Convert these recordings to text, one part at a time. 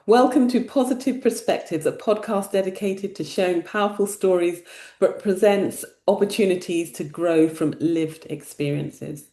Welcome to Positive Perspectives, a podcast dedicated to sharing powerful stories but presents opportunities to grow from lived experiences.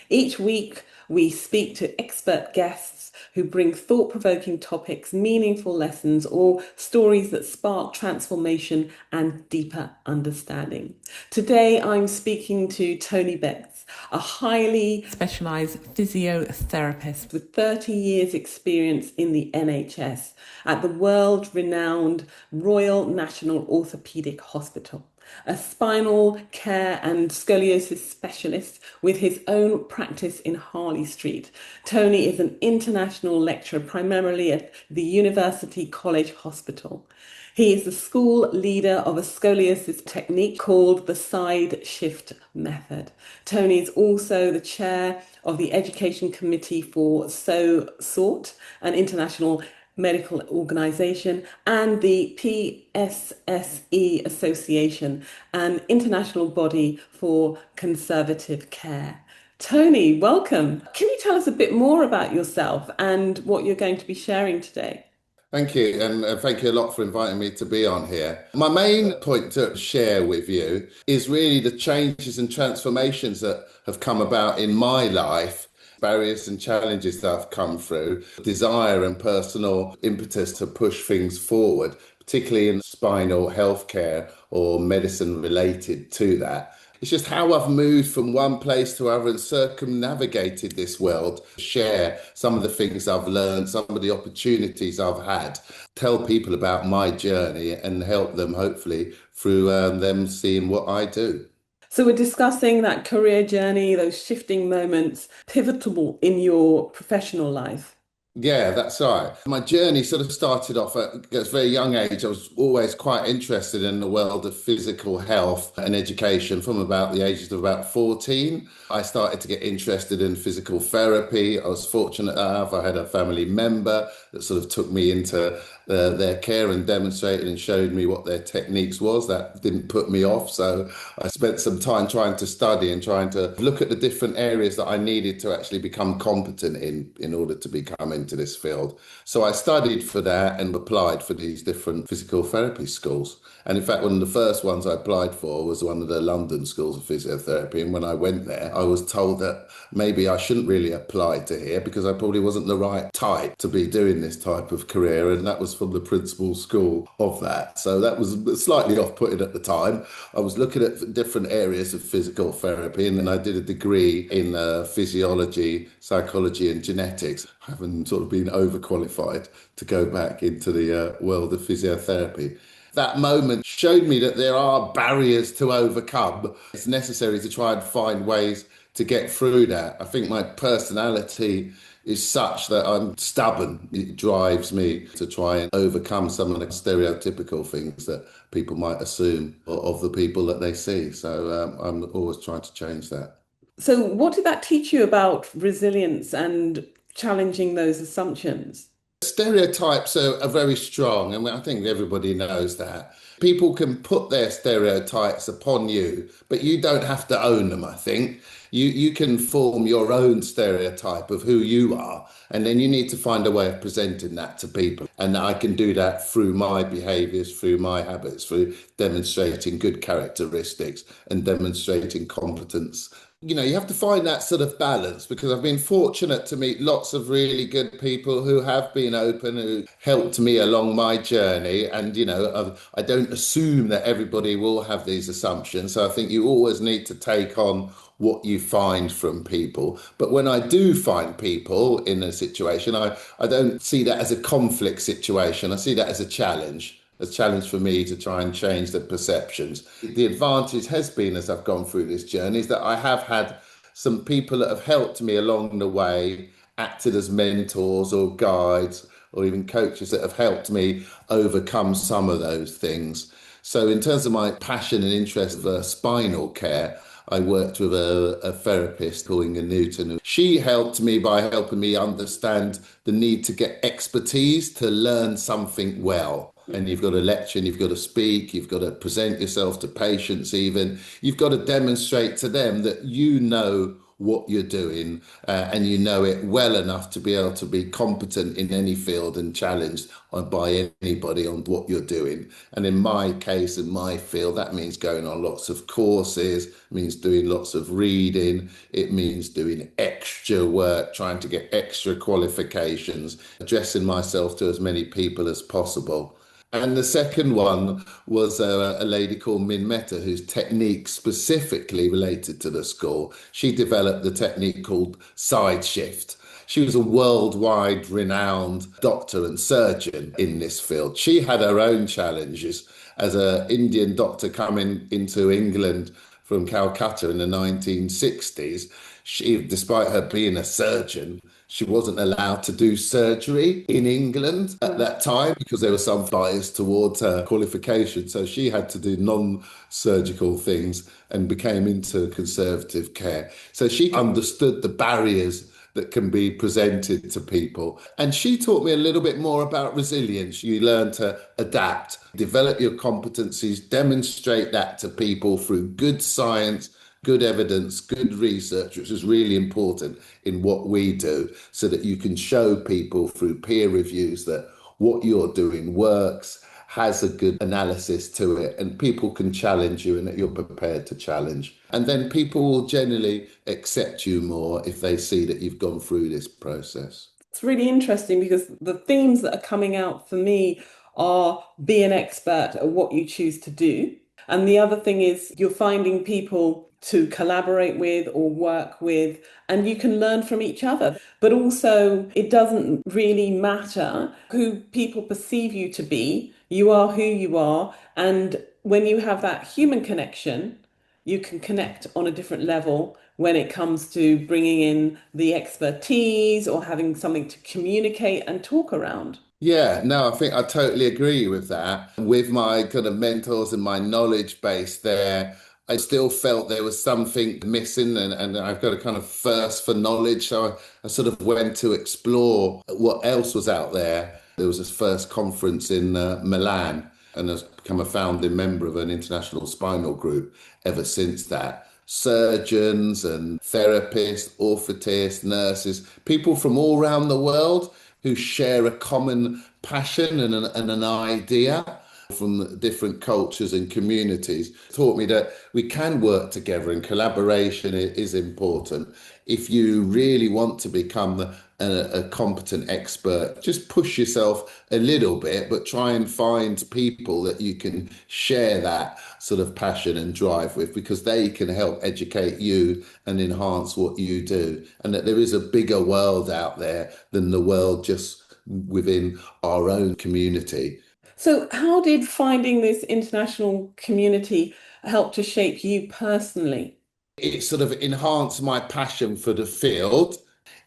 Each week, we speak to expert guests who bring thought-provoking topics, meaningful lessons, or stories that spark transformation and deeper understanding. Today, I'm speaking to Tony Betts, a highly specialized physiotherapist with 30 years experience in the NHS at the world-renowned Royal National Orthopaedic Hospital, a spinal care and scoliosis specialist with his own practice in Harley Street. Tony is an international lecturer primarily at the University College Hospital. He is the school leader of a scoliosis technique called the side shift method. Tony is also the chair of the education committee for SORT, an international medical organisation, and the PSSE Association, an international body for conservative care. Tony, welcome. Can you tell us a bit more about yourself and what you're going to be sharing today? Thank you, and thank you a lot for inviting me to be on here. My main point to share with you is really the changes and transformations that have come about in my life, barriers and challenges that I've come through, desire and personal impetus to push things forward, particularly in spinal healthcare or medicine related to that. It's just how I've moved from one place to other and circumnavigated this world, share some of the things I've learned, some of the opportunities I've had, tell people about my journey and help them hopefully through them seeing what I do. So we're discussing that career journey, those shifting moments, pivotal in your professional life. Yeah, that's right. My journey sort of started off at a very young age. I was always quite interested in the world of physical health and education from about the ages of about 14. I started to get interested in physical therapy. I was fortunate enough, I had a family member that sort of took me into their care and demonstrated and showed me what their techniques was. That didn't put me off. So I spent some time trying to study and trying to look at the different areas that I needed to actually become competent in order to become into this field. So I studied for that and applied for these different physical therapy schools. And in fact, one of the first ones I applied for was one of the London schools of physiotherapy. And when I went there, I was told that maybe I shouldn't really apply to here because I probably wasn't the right type to be doing this type of career. And that was from the principal school of that. So that was slightly off-putting at the time. I was looking at different areas of physical therapy, and then I did a degree in physiology, psychology and genetics, having sort of been overqualified to go back into the world of physiotherapy. That moment showed me that there are barriers to overcome. It's necessary to try and find ways to get through that. I think my personality is such that I'm stubborn. It drives me to try and overcome some of the stereotypical things that people might assume of the people that they see. So I'm always trying to change that. So what did that teach you about resilience and challenging those assumptions? Stereotypes are very strong, and I think everybody knows that. People can put their stereotypes upon you, but you don't have to own them, I think. You can form your own stereotype of who you are, and then you need to find a way of presenting that to people. And I can do that through my behaviours, through my habits, through demonstrating good characteristics and demonstrating competence. You have to find that sort of balance, because I've been fortunate to meet lots of really good people who have been open, who helped me along my journey. And, I don't assume that everybody will have these assumptions. So I think you always need to take on what you find from people. But when I do find people in a situation, I don't see that as a conflict situation. I see that as a challenge. A challenge for me to try and change the perceptions. The advantage has been, as I've gone through this journey, is that I have had some people that have helped me along the way, acted as mentors or guides or even coaches that have helped me overcome some of those things. So in terms of my passion and interest for spinal care, I worked with a therapist called Inga Newton. She helped me by helping me understand the need to get expertise to learn something well. And you've got to lecture and you've got to speak, you've got to present yourself to patients even. You've got to demonstrate to them that you know what you're doing, and you know it well enough to be able to be competent in any field and challenged by anybody on what you're doing. And in my case, in my field, that means going on lots of courses, means doing lots of reading, it means doing extra work, trying to get extra qualifications, addressing myself to as many people as possible. And the second one was a lady called Min Mehta, whose technique specifically related to the school. She developed the technique called side shift. She was a worldwide renowned doctor and surgeon in this field. She had her own challenges as an Indian doctor coming into England from Calcutta in the 1960s. She, despite her being a surgeon, she wasn't allowed to do surgery in England at that time because there was some bias towards her qualification. So she had to do non-surgical things and became into conservative care. So she understood the barriers that can be presented to people. And she taught me a little bit more about resilience. You learn to adapt, develop your competencies, demonstrate that to people through good science, good evidence, good research, which is really important in what we do, so that you can show people through peer reviews that what you're doing works, has a good analysis to it, and people can challenge you and that you're prepared to challenge. And then people will generally accept you more if they see that you've gone through this process. It's really interesting because the themes that are coming out for me are be an expert at what you choose to do. And the other thing is you're finding people to collaborate with or work with, and you can learn from each other. But also, it doesn't really matter who people perceive you to be. You are who you are. And when you have that human connection, you can connect on a different level when it comes to bringing in the expertise or having something to communicate and talk around. Yeah, no, I think I totally agree with that. With my kind of mentors and my knowledge base there, I still felt there was something missing, and I've got a kind of thirst for knowledge. So I sort of went to explore what else was out there. There was this first conference in Milan, and I've become a founding member of an international spinal group ever since that. Surgeons and therapists, orthotists, nurses, people from all around the world who share a common passion and an idea from different cultures and communities taught me that we can work together and collaboration is important. If you really want to become a competent expert, just push yourself a little bit, but try and find people that you can share that sort of passion and drive with, because they can help educate you and enhance what you do. And that there is a bigger world out there than the world just within our own community. So, how did finding this international community help to shape you personally? It sort of enhanced my passion for the field.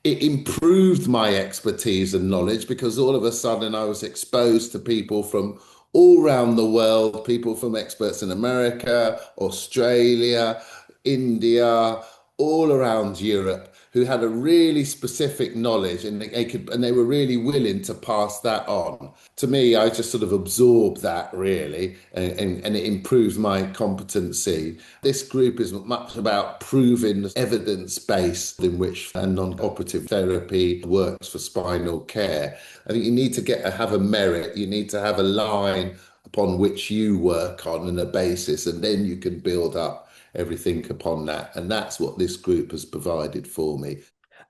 It improved my expertise and knowledge because all of a sudden I was exposed to people from all around the world, people from experts in America, Australia, India, all around Europe, who had a really specific knowledge, and they were really willing to pass that on to me. I just sort of absorbed that really, and it improved my competency. This group is much about proving evidence based in which a non-operative therapy works for spinal care. I think you need to have a merit, you need to have a line upon which you work on and a basis, and then you can build up everything upon that. And that's what this group has provided for me.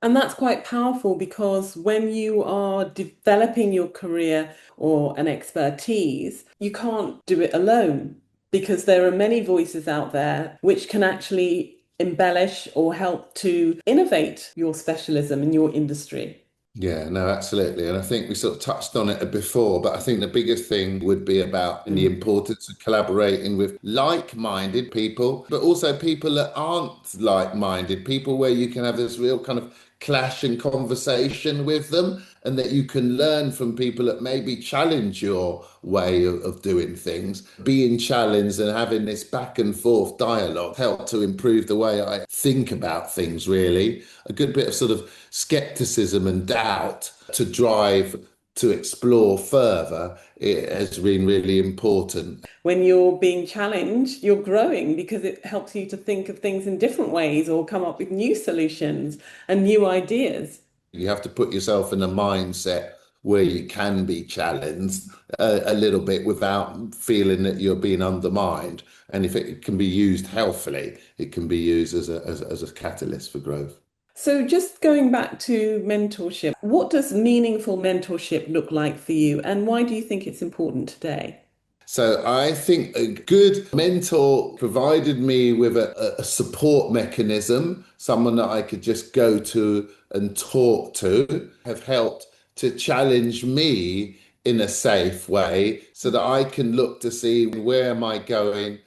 And that's quite powerful because when you are developing your career or an expertise, you can't do it alone because there are many voices out there which can actually embellish or help to innovate your specialism in your industry. Yeah, no, absolutely. And I think we sort of touched on it before, but I think the biggest thing would be about the Mm. importance of collaborating with like-minded people, but also people that aren't like-minded, people where you can have this real kind of clash and conversation with them, and that you can learn from people that maybe challenge your way of doing things. Being challenged and having this back and forth dialogue help to improve the way I think about things, really. A good bit of sort of skepticism and doubt to drive to explore further, it has been really important. When you're being challenged, you're growing because it helps you to think of things in different ways or come up with new solutions and new ideas. You have to put yourself in a mindset where you can be challenged a little bit without feeling that you're being undermined. And if it can be used healthily, it can be used as a catalyst for growth. So, just going back to mentorship, what does meaningful mentorship look like for you, and why do you think it's important today? So I think a good mentor provided me with a support mechanism, someone that I could just go to and talk to, have helped to challenge me in a safe way so that I can look to see where am I going,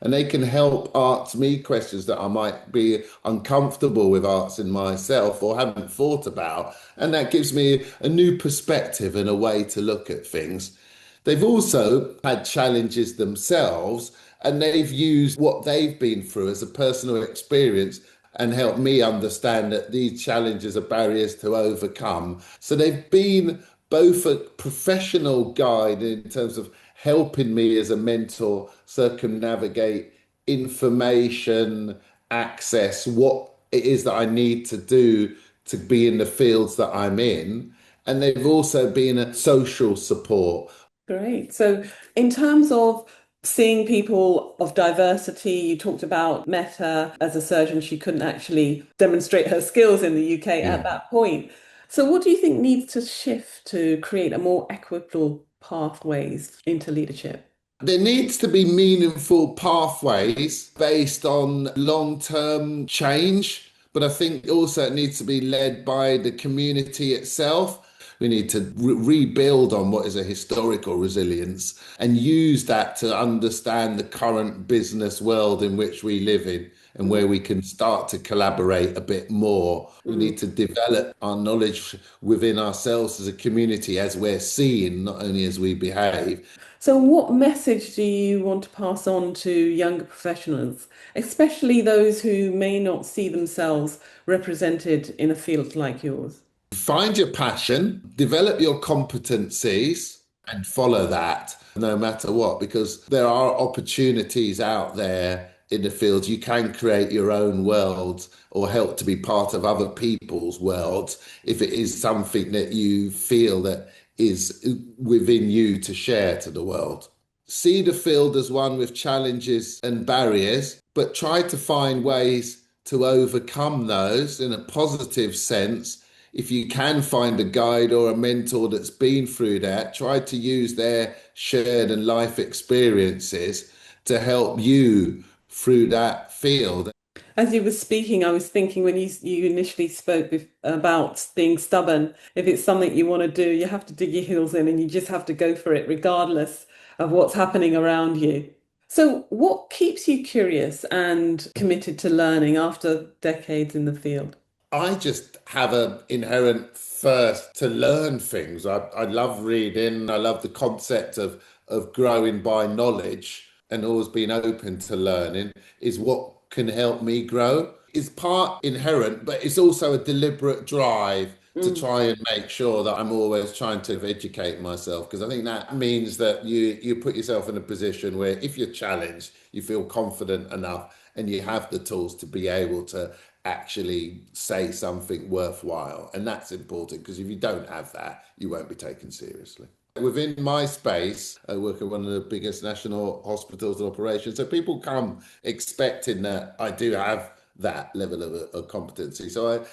and they can help ask me questions that I might be uncomfortable with asking myself or haven't thought about. And that gives me a new perspective and a way to look at things. They've also had challenges themselves, and they've used what they've been through as a personal experience and helped me understand that these challenges are barriers to overcome. So they've been both a professional guide in terms of helping me as a mentor circumnavigate information, access, what it is that I need to do to be in the fields that I'm in. And they've also been a social support. Great. So, in terms of seeing people of diversity, you talked about Meta as a surgeon. She couldn't actually demonstrate her skills in the UK at Yeah. that point. So, what do you think needs to shift to create a more equitable pathways into leadership? There needs to be meaningful pathways based on long-term change, but I think also it needs to be led by the community itself. We need to rebuild on what is a historical resilience and use that to understand the current business world in which we live in and where we can start to collaborate a bit more. We Mm. need to develop our knowledge within ourselves as a community as we're seen, not only as we behave. So, what message do you want to pass on to younger professionals, especially those who may not see themselves represented in a field like yours? Find your passion, develop your competencies, and follow that no matter what, because there are opportunities out there in the field. You can create your own world or help to be part of other people's worlds if it is something that you feel that is within you to share to the world. See the field as one with challenges and barriers, but try to find ways to overcome those in a positive sense. If you can find a guide or a mentor that's been through that, try to use their shared and life experiences to help you through that field. As you were speaking, I was thinking when you initially spoke about being stubborn, if it's something you want to do, you have to dig your heels in and you just have to go for it, regardless of what's happening around you. So, what keeps you curious and committed to learning after decades in the field? I just have an inherent thirst to learn things. I love reading. I love the concept of growing by knowledge, and always being open to learning is what can help me grow. It's part inherent, but it's also a deliberate drive to Mm. try and make sure that I'm always trying to educate myself, because I think that means that you put yourself in a position where if you're challenged, you feel confident enough and you have the tools to be able to actually say something worthwhile. And that's important, because if you don't have that, you won't be taken seriously. Within my space, I work at one of the biggest national hospitals and operations. So people come expecting that I do have that level of competency. So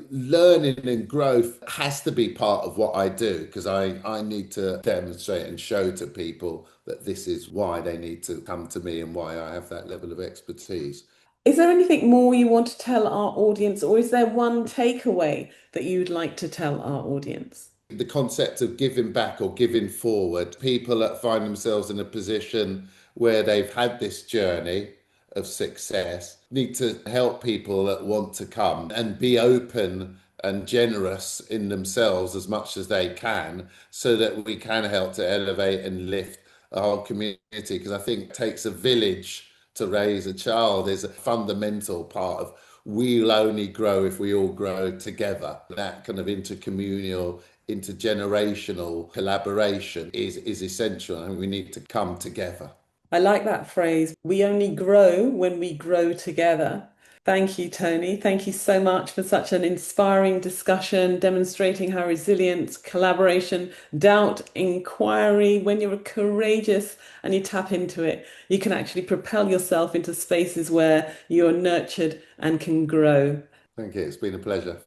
learning and growth has to be part of what I do, because I need to demonstrate and show to people that this is why they need to come to me and why I have that level of expertise. Is there anything more you want to tell our audience, or is there one takeaway that you'd like to tell our audience? The concept of giving back or giving forward, people that find themselves in a position where they've had this journey of success need to help people that want to come and be open and generous in themselves as much as they can, so that we can help to elevate and lift the whole community. Because I think it takes a village to raise a child is a fundamental part of we'll only grow if we all grow together. That kind of intercommunal, intergenerational collaboration is essential, and we need to come together. I like that phrase. We only grow when we grow together. Thank you, Tony. Thank you so much for such an inspiring discussion, demonstrating how resilience, collaboration, doubt, inquiry, when you're courageous and you tap into it, you can actually propel yourself into spaces where you're nurtured and can grow. Thank you. It's been a pleasure.